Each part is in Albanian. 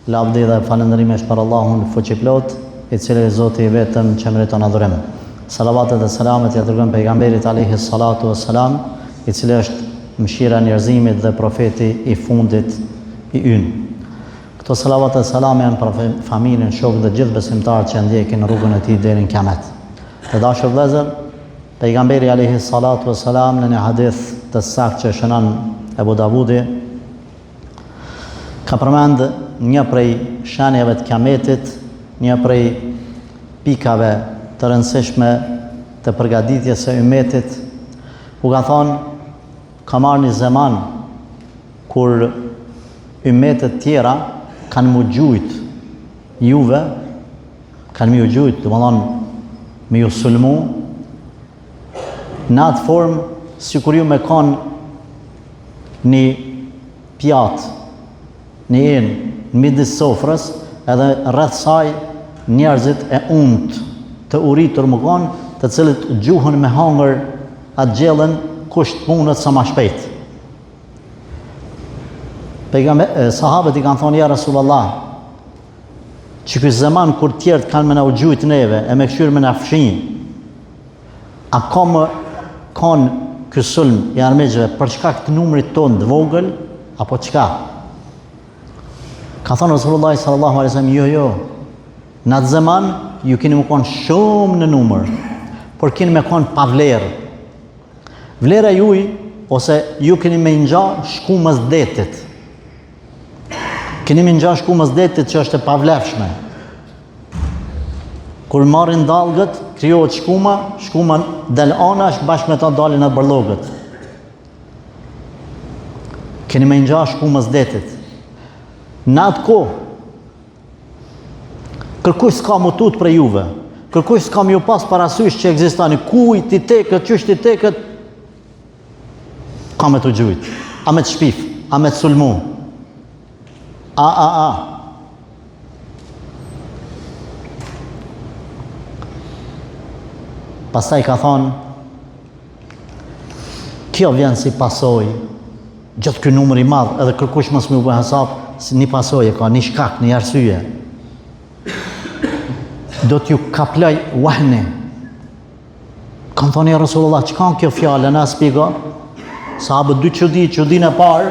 Lavdi dhe falëndërimesh për Allahun fuqiplot, i cili Zoti i vetëm që meriton adhurim. Salavatet dhe selamet ja dërgojmë pejgamberit alayhi salatu wassalam, i cili është mëshira e njerëzimit dhe profeti i fundit i ynë. Këto salavat dhe selam janë për familjen, shokët dhe gjithë besimtarët që ndjekin rrugën e tij deri në kiamet. Të dashur vëllezër, pejgamberi alayhi salatu wassalam në një hadith të saktë që shënon Abu Davudi ka përmend një prej shenjave të kiametit, një prej pikave të rëndësishme të përgatitjes së ummetit, ku ka thonë ka marrë një zaman kur ummetet tjera kanë mu gjujt juve, kanë mu gjujt, do të thonë me ju sulmu, në atë formë sikur ju me kanë një pjatë, një enë në midis sofrës, edhe rreth saj njerëzit e unt të uritur më kanë, të cilët gjuhën me hangër atë gjellën kusht punët sa ma shpejt. Sahabët i kanë thonë, ja Rasulallah, që ky zaman kur tjerët kanë me na u gjujt neve, e me këshyrë me na fshinj, a kanë ky sulm i armiqve për shkak të numrit tonë të vogël, apo çka? Ka thonë Rasulullah sallallahu alaihi wasallam, jo, në atë zaman ju keni më konë shumë në numër, por keni me konë pa vlerë. Vlera juj, ose ju keni me ngja shkumës detit. Keni me ngja shkumës detit që është e pavlefshme. Kur marrin dallgët, krijohet shkuma del anash bashkë me ta dalin atë bërllogët. Keni me ngja shkumës detit. Në atë kohë, kërkush s'ka më tut për juve, kërkush s'ka më ju pas parasysh që ekzistani, kuj ti tekët, qysh ti tekët, ka me të gjujt, a me të shpif, a me të sulmu, Pastaj ka thonë, kjo vjen si pasoj, gjatë ky numër i madh, edhe kërkush mos më u bë hesab, si një pasojë ka, një shkak, një arsye. Do t'ju kaplaj wahni. Kanë thonë ja Rasulullah, çka kjo fjalë, na shpjego? Sahabët dy çudinë e parë,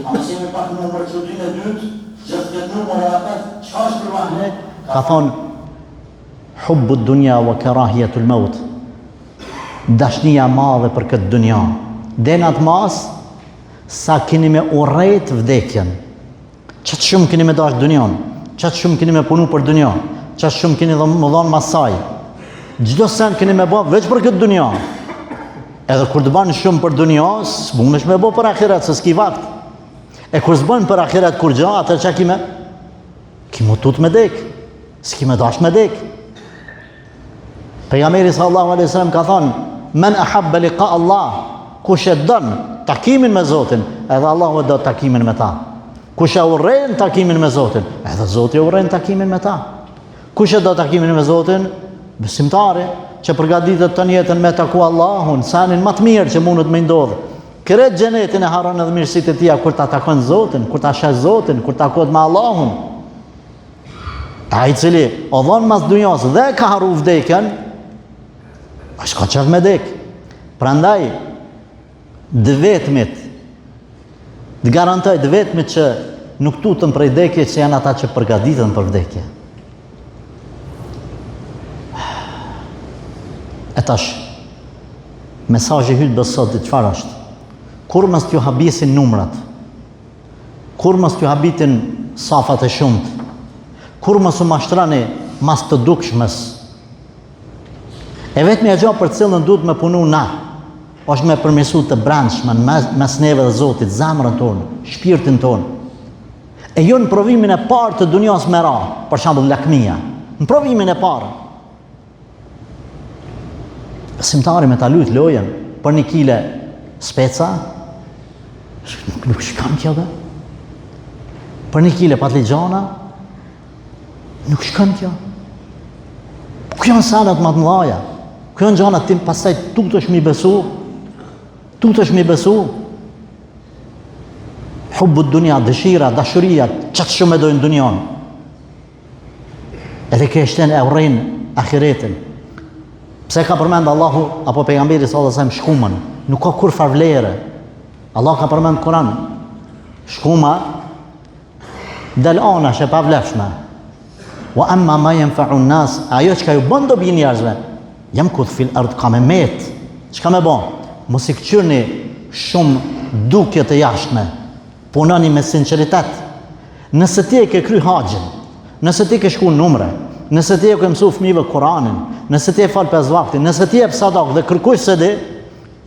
a mësi me pak numër çudinë e dytë, që këtë numër atë, çka është për wahni? Ka thonë hubbu dunya wa karahiyatul maut. Dashnia madhe për këtë dunja. Denat mas sa keni me urrejt vdekjen. Qatë shumë keni me dash dunjan, qatë shumë keni me punu për dunjan, qatë shumë keni më dhonë masaj. Gjdo sen keni me bë veç për këtë dunjan. Edhe kur të banë shumë për dunjan, s'bunesh me bë për akhirat, se s'ki vakt. E kur s'banë për akhirat kur gja, atër që kime? Ki mu tut me dek, s'ki me dash me dek. Pejgamberi sallallahu alaihi wasallam ka thonë, men ahabba liqa Allah, kush e dënë takimin me Zotin, edhe Allahu e do takimin me ta. Kush e urren takimin me Zotin, edhe Zoti e urren takimin me ta. Kush e do takimin me Zotin? Besimtari që përgatitet të jetën me taku Allahun, sanin më të mirë që mundet me ndodh. Kret xhenetin e harron edhe mirësitë e tija kur ta takon Zotin, kur ta sheh Zotin, kur takohet me Allahun. Ai cili o dhon mas dunjas dhe ka harru vdekjen, është ka qef me dek. Prandaj dë vetmit, të garantoj dë vetmit që nuk tutën prej vdekje, që janë ata që përgatiten për vdekje. E tash, mesazhi hyt sot çfarë është? Kur mos t'ju habisin numrat, kur mos t'ju habitin safat e shumt, kur mos u mashtrani mas të dukshmes. E vetmi gjë për cilën duhet me punu na, është me përmirësu të brendshmën mes neve dhe Zotit, zemrën tonë, shpirtin tonë. E jo në provimin e parë të dunjas me ra, për shembull lakmia, në provimin e parë. Besimtari me ta lut lojën për 1 kile speca, nuk shkon kjo dhe. Për 1 kile patligjana, nuk shkon kjo. Kjo janë sanat më të mëdha. Kjo janë gjëra tim pastaj tutesh mi besu. Hubbu dunja, dëshira, dashuria, çat shumë e dojnë dunjon. Edhe kështën e urrejnë ahiretin. Pse ka përmend Allahu apo pejgamberi sallallahu alajhi wasallam shkumën? Nuk ka kur farvlere. Allah ka përmend Kur'an. Shkuma del anash e pavlefshme. Wa amma ma yanfa'u an-nas, ajo që ju bën dobi njerëzve. Jam kuth fil ard ka me met. Çka me bën? Mos i kçyrni shumë dukje të jashtme. Punoni me sinqeritet. Nëse ti e ke kry haxhin, nëse ti ke shku numre, nëse ti e ke mësu fëmijëve Kur'anin, nëse ti e fal 5 vakte, nëse ti e sadak dhe kërkuj se di,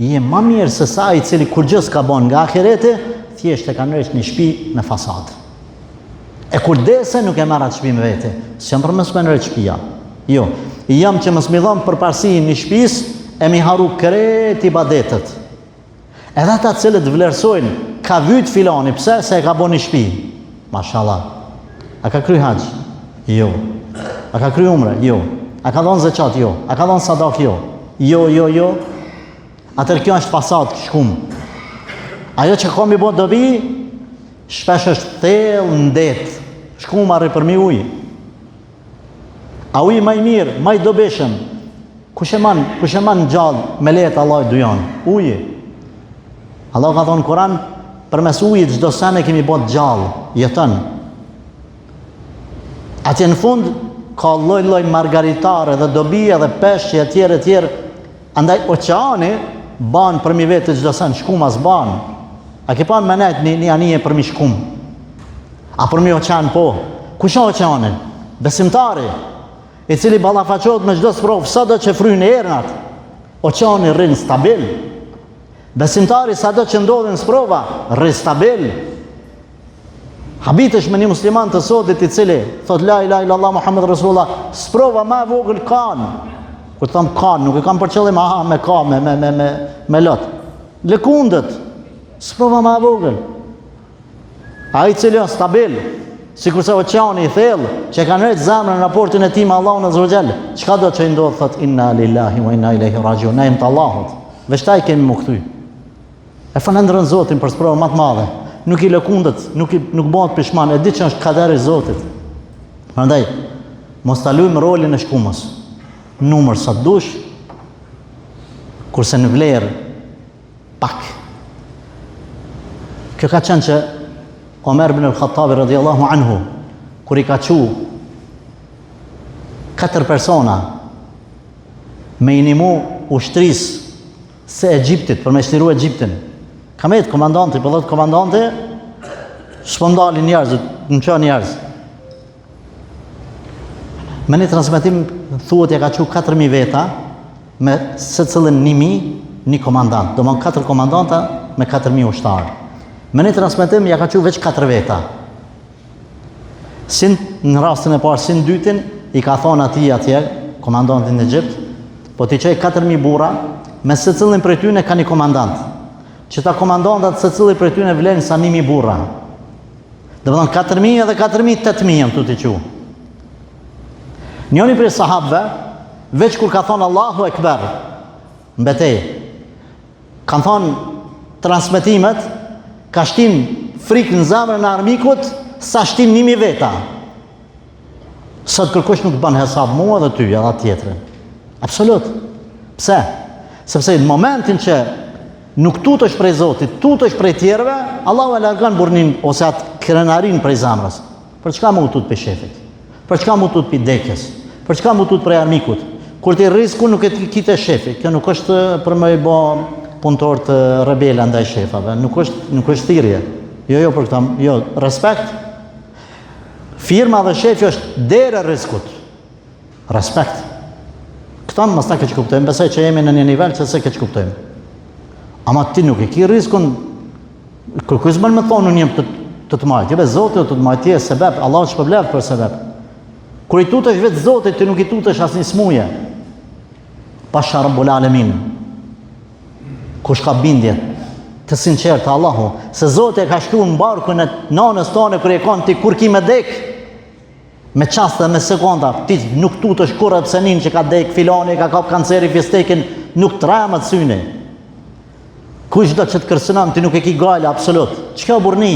je më mirë se sa i cili kur gjë s'ka bën nga ahireti, thjesht e ka nërësh një shtëpi me fasadë. E kur dese nuk e marr atë shtëpi me vete, s'jam për mësë me nërët shtëpia. Jo, jam që mësë mi dhëmë për parësi një shtëpis, e mi haru kret ibadetet. Edhe ata cilët vlerësojnë, ka vyt filani, pse? Se e ka bo një shtëpi. Mashallah. A ka kry haxh? Jo. A ka kry umre? Jo. A ka dhënë zeqat? Jo. A ka dhënë sadak? Jo. Jo. Atër kjo është fasad shkum. Ajo që ka mi bo dobi, shpesh është thellë në det. Shkum arri për mi ujë. A ujë maj mirë, maj dobeshëm. Kush e man gjallë me letë Allah i dujon? Ujë. Allah ka thonë Kur'an, përmes ujit çdo sene kemi bot gjallë, jetën. Atje në fund ka lloj margaritare dhe dobije dhe peshqe e tjerë. Andaj oqeani ban për mi vetë çdo sen, shkuma s'ban. A ke pan me nejt një anije për mi shkum? A për mi oqean po? Kush o oqeani? Besimtari, i cili ballafaqohet me çdo sprov, sado që frynë ernat. Oqeani rrin stabil. Besimtari sado që ndodhin sprova, rrin stabil. Habitesh me një musliman të sotit i cili thot la ilaha illallah Muhammed Rasulullah, sprova ma vogël kanë. Kur thon kanë, nuk e kam për qëllim aha me ka me lot. Lëkundët, sprova ma vogël. Ai i cili është stabil, sikurse oqeani i thellë, që ka nërët zemrën në raportin e tij me Allahun azza wa jall. Çka do të ndodh thot inna lillahi wa inna ilaihi rajiun, na im të Allahut. Veshtaj kemi më kthy. E falendron Zotin për sprovën më të madhe. Nuk i lëkundët, nuk bëhet pishman, e di që është kaderi i Zotit. Prandaj, mos ta luajmë rolin e shkumës. Numër sa dush, kurse në vlerë pak. Kjo ka qenë që Omer ibn al-Khattabi radhiyallahu anhu, kur i ka qu 4 persona me inimu ushtrisë se Egjiptit, për me shtiru Egjiptin. Ka me të komandanti, për dhëtë komandanti, s'po ndalin njerëzit, në që njerëz. Me një transmitim, thuhet ja ka qu 4.000 veta, me se cilën 1.000, një komandant. Do më 4 komandanta me 4.000 ushtarë. Me një transmitim, ja ka qu veç 4 veta. Në rastin e parë, sin dytin, i ka thonë atje, komandantin në Egjipt, po t'i qej 4.000 bura, me se cilën për tyne ka një komandant. Që ta komandantat se cilën për tyne vlenë sa 1.000 bura. Dhe vëdhën 4.000 edhe 4.000, 8.000 të t'i qu. Njoni për sahabëve, veç kur ka thonë Allahu Ekber, në betej, kanë thonë transmitimet, ka shtin frikë në zemrën në armikut, sa shtin 1.000 veta. Sot kërkush nuk bën hesab mua dhe ty, edhe tjetërin. Absolut. Pse? Sepse në momentin që nuk tutesh prej Zotit, tutesh prej tjerëve, Allahu e largon burnin ose atë krenarin prej zemrës. Për çka më utut për shefit? Për çka më utut për dekjes? Për çka më utut prej armikut? Kur ti risku nuk e kite shefi, kjo nuk është për më i bë punëtor të rebela ndaj shefave, nuk është thirrje. Jo për këtë, jo, respekt. Firma dhe shefi është derë riskut. Respekt. Këta mos ta keq kuptojmë, besoj që jemi në një nivel që se keq kuptojmë. Ama ti nuk e ki riskun, kërkush bën me thonë unë jem të majtë, jebe Zotit të të majtë, ti e sebeb, Allah që përblev për sebeb. Kër i tutesh vetë Zotit, ti nuk i tutesh asë një smuje. Pasha Rabbul Alemin. Kush ka bindje të sinqertë të Allahu, se Zotit e ka shkru në barkën e nanës tane kër e kanë ti kur ki me dek, me qastë dhe me sekonda, ti nuk tutesh kur e pësenin që ka dek, filani, ka kap kanceri, festekin, nuk të ramët syni. Kush do që të kërcënon, ti nuk e ki gale, absolut. Çka burni?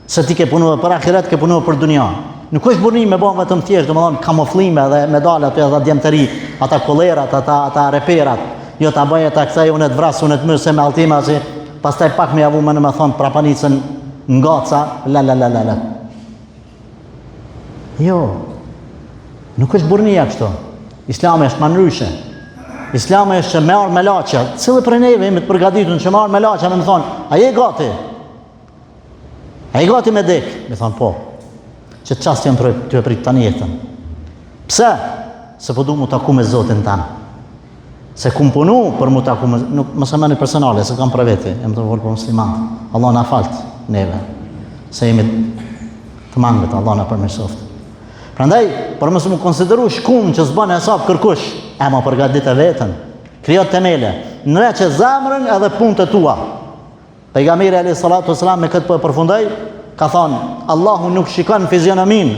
Se ti ke punuar për ahiret, ke punuar për dunja. Nuk është burni me bën vetëm thjesht, domethënë kamuflime dhe medale aty ata djemtëri, ata kollerat, ata reperat. Jo ta bëj ata kësaj unë të vras, unë të mëse me altima si pastaj pak më javu më në thon prapanicën ngaca, la. Jo. Nuk është burnia kështu. Islami është manryshe. Islami është që me arë me laqa, cilë për neve jemi të përgatitun që me arë me laqa me më thonë, a je gati? A je gati me dek? Me thonë, po, që të qasë të e pritë tani jetën. Pse? Se po du mu taku me Zotin tanë. Se kum punu për mu taku me Zotin, nuk më se meni personale, se kam për veti, e më të volë për muslimat. Allah në faltë neve, se jemi të mangët, Allah në përmirësoft. Prandaj, për mësë mu konsideru shkum që s'bane hesab kërkush, e ma përgatit e vetën, kryot temele, nëre që zamrën edhe punët e tua. Pejgamberi alayhi salatu wasalam me këtë përfundoi, ka thonë, Allahu nuk shikon fizionomin,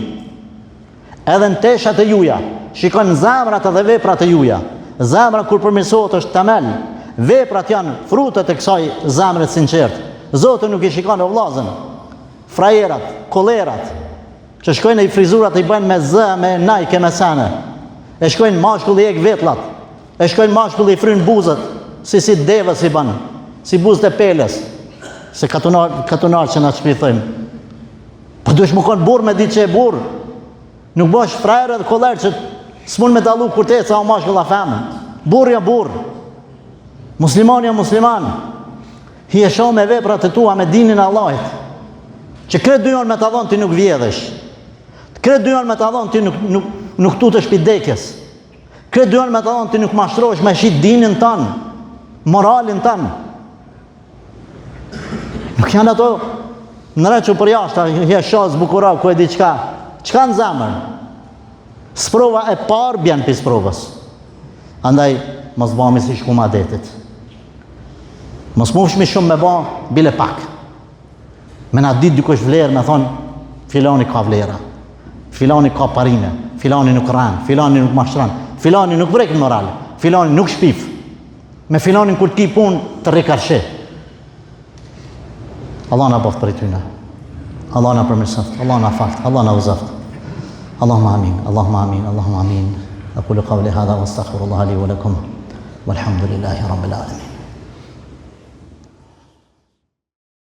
edhe në teshat e juja, shikon zamrat edhe veprat e juja. Zamra kur përmirësohet është temel, veprat janë frutet e kësaj zamre të sinqertë. Zoti nuk i shikon o vllazën, frajerat, kollerat, që shkojnë e i frizurat i bëjnë me zë, me najke, me sene. E shkojnë mashkulli e vetlat, e shkojnë mashkulli i frynë buzët, si devës i banë, si buzët e peles, se katunar që na shpithojmë. Po duhesh më konë burë me ditë që e burë, nuk bësh frajerë dhe kollerë që s'mun me dalu kur te sa o mashkull a femën. Burë ja burë, musliman ja musliman, hi e shoh me veprat e tua me dinin Allahit, që kretë dujon me të dhonë ti nuk vjedhesh, kretë dujon me të dhonë ti nuk tutesh pidekjes. Kretë dujon me të dhonë ti nuk mashtrohesh me shit dinin tanë, moralin tanë. Nuk janë ato nëre që për jashta, je shaz bukura, ku e di qka në zemër. Sprova e parë bjen për sprovës. Andaj, mos bëmi si shkum adetit. Mos mufshmi shumë me ba, bile pak. Me na dit dikush vlerë, me thonë, filani ka vlera. Filani ka parime, filani nuk rran, filani nuk mashtran, filani nuk vrek në moral, filani nuk shpif. Me filanin kur ti pun të rikarshe. Allah na boft për i tyne. Allah na përmirësoft, Allah na falt, Allah na uzaft. Allahumma amin, Allahumma amin, Allahumma amin. Aqulu qawli hadha wa astaghfirullah li wa lakum. Walhamdulillahi rabbil alamin.